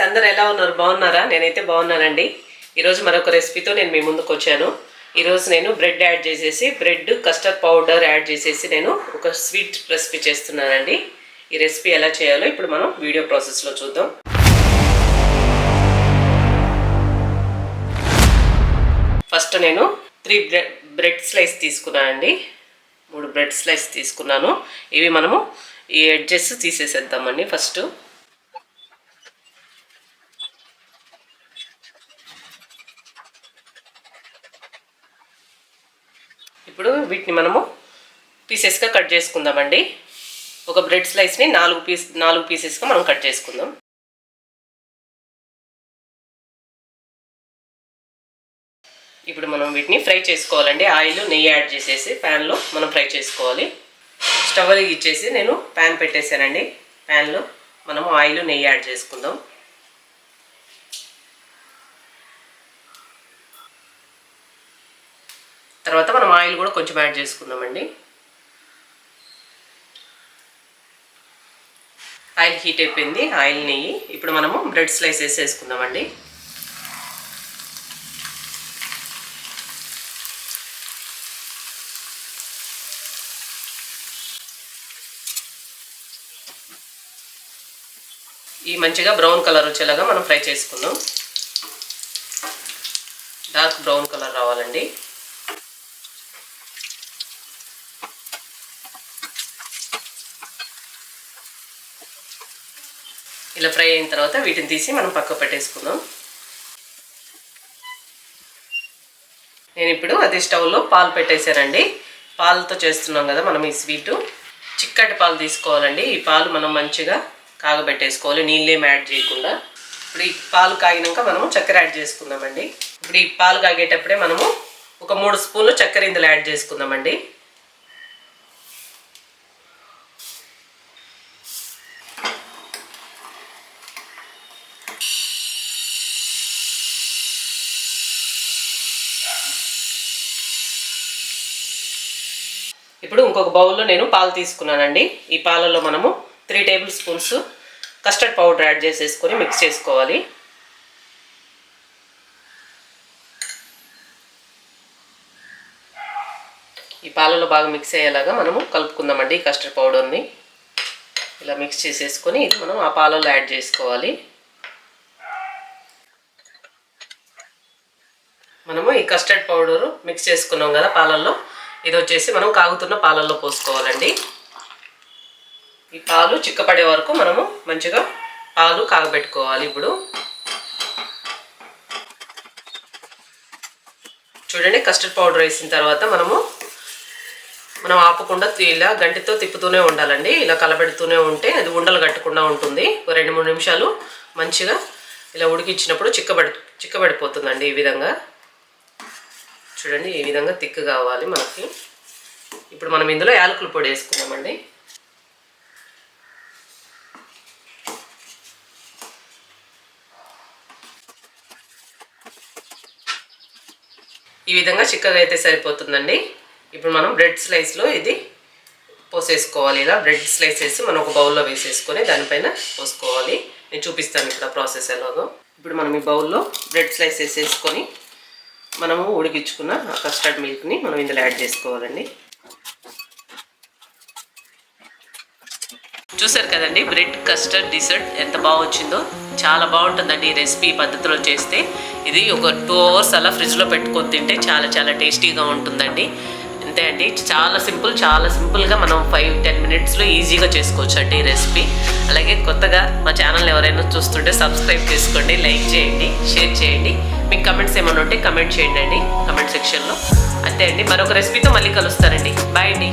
అందరూ ఎలా ఉన్నారు? బాగున్నారా? నేనైతే బాగున్నానండి. ఈరోజు మరొక రెసిపీతో నేను మీ ముందుకు వచ్చాను. ఈరోజు నేను బ్రెడ్ యాడ్ చేసేసి బ్రెడ్ కస్టర్డ్ పౌడర్ యాడ్ చేసేసి నేను ఒక స్వీట్ రెసిపీ చేస్తున్నానండి. ఈ రెసిపీ ఎలా చేయాలో ఇప్పుడు మనం వీడియో ప్రాసెస్లో చూద్దాం. ఫస్ట్ నేను 3 బ్రెడ్ స్లైస్ తీసుకున్నానండి. 3 బ్రెడ్ స్లైస్ తీసుకున్నాను. ఇవి మనము ఈ ఎడ్జెస్ తీసేసేద్దామండి. ఫస్ట్ ఇప్పుడు వీటిని మనము పీసెస్గా కట్ చేసుకుందామండి. ఒక బ్రెడ్ స్లైస్ని 4 పీసెస్గా మనం కట్ చేసుకుందాం. ఇప్పుడు మనం వీటిని ఫ్రై చేసుకోవాలండి. ఆయిల్ నెయ్యి యాడ్ చేసేసి ప్యాన్లో మనం ఫ్రై చేసుకోవాలి. స్టవ్ ఇచ్చేసి నేను ప్యాన్ పెట్టేశానండి. ప్యాన్లో మనం ఆయిల్ నెయ్యి యాడ్ చేసుకుందాం. తర్వాత మనం ఆయిల్ కూడా కొంచెం యాడ్ చేసుకుందామండి. ఆయిల్ హీట్ అయిపోయింది. ఆయిల్ నెయ్యి ఇప్పుడు మనము బ్రెడ్ స్లైస్ వేసేసుకుందామండి. ఈ మంచిగా బ్రౌన్ కలర్ వచ్చేలాగా మనం ఫ్రై చేసుకుందాం. డార్క్ బ్రౌన్ కలర్ రావాలండి. ఇలా ఫ్రై అయిన తర్వాత వీటిని తీసి మనం పక్కకు పెట్టేసుకుందాం. నేను ఇప్పుడు అదే స్టవ్లో పాలు పెట్టేశానండి. పాలతో చేస్తున్నాం కదా మనం ఈ స్వీటు. చిక్కటి పాలు తీసుకోవాలండి. ఈ పాలు మనం మంచిగా కాగబెట్టేసుకోవాలి, నీళ్ళేం యాడ్ చేయకుండా. ఇప్పుడు ఈ పాలు కాగినాక మనము చక్కెర యాడ్ చేసుకుందామండి. ఇప్పుడు ఈ పాలు కాగేటప్పుడే మనము ఒక 3 స్పూన్లు చక్కెర ఇందులో యాడ్ చేసుకుందామండి. ఇప్పుడు ఇంకొక బౌల్లో నేను పాలు తీసుకున్నానండి. ఈ పాలలో మనము 3 table spoons custard powder add చేసేసుకొని మిక్స్ చేసుకోవాలి. ఈ పాలలో బాగా మిక్స్ అయ్యేలాగా మనము కలుపుకుందామండి. ఈ కస్టర్డ్ పౌడర్ని ఇలా మిక్స్ చేసేసుకొని ఇది మనం ఆ పాలలో యాడ్ చేసుకోవాలి. మనము ఈ కస్టర్డ్ పౌడరు మిక్స్ చేసుకున్నాం కదా పాలల్లో, ఇది వచ్చేసి మనం కాగుతున్న పాలల్లో పోసుకోవాలండి. ఈ పాలు చిక్కపడే వరకు మనము మంచిగా పాలు కాగబెట్టుకోవాలి. ఇప్పుడు చూడండి, కస్టర్డ్ పౌడర్ వేసిన తర్వాత మనం ఆపకుండా ఇలా గంటితో తిప్పుతూనే ఉండాలండి. ఇలా కలబెడుతూనే ఉంటే అది ఉండలు కట్టకుండా ఉంటుంది. 2-3 నిమిషాలు మంచిగా ఇలా ఉడికించినప్పుడు చిక్కబడిపోతుందండి. ఈ విధంగా చూడండి, ఈ విధంగా తిక్కు కావాలి మనకి. ఇప్పుడు మనం ఇందులో యాలకుల పొడి వేసుకుందామండి. ఈ విధంగా చిక్కగా అయితే సరిపోతుందండి. ఇప్పుడు మనం బ్రెడ్ స్లైస్లో ఇది పోసేసుకోవాలి. ఇలా బ్రెడ్ స్లైస్ వేసి మనం ఒక బౌల్లో వేసేసుకొని దానిపైన పోసుకోవాలి. నేను చూపిస్తాను ఇక్కడ ప్రాసెస్ ఎలాగో. ఇప్పుడు మనం ఈ బౌల్లో బ్రెడ్ స్లైస్ వేసేసుకొని మనము ఉడికించుకున్న కస్టర్డ్ మిల్క్ని మనం ఇందులో యాడ్ చేసుకోవాలండి. చూసారు కదండి, బ్రెడ్ కస్టర్డ్ డిజర్ట్ ఎంత బాగా వచ్చిందో. చాలా బాగుంటుందండి ఈ రెసిపీ పద్ధతిలో చేస్తే. ఇది ఒక 2 అవర్స్ అలా ఫ్రిడ్జ్లో పెట్టుకొని తింటే చాలా చాలా టేస్టీగా ఉంటుందండి. అంతే అండి, చాలా సింపుల్గా మనం 5-10 మినిట్స్లో ఈజీగా చేసుకోవచ్చు అండి ఈ రెసిపీ. అలాగే కొత్తగా మా ఛానల్ ఎవరైనా చూస్తుంటే సబ్స్క్రైబ్ చేసుకోండి, లైక్ చేయండి, షేర్ చేయండి. మీకు కమెంట్స్ ఏమైనా ఉంటే కమెంట్ చేయండి అండి కమెంట్ సెక్షన్లో. అంతే అండి, మరొక రెసిపీతో మళ్ళీ కలుస్తానండి. బాయ్ అండి.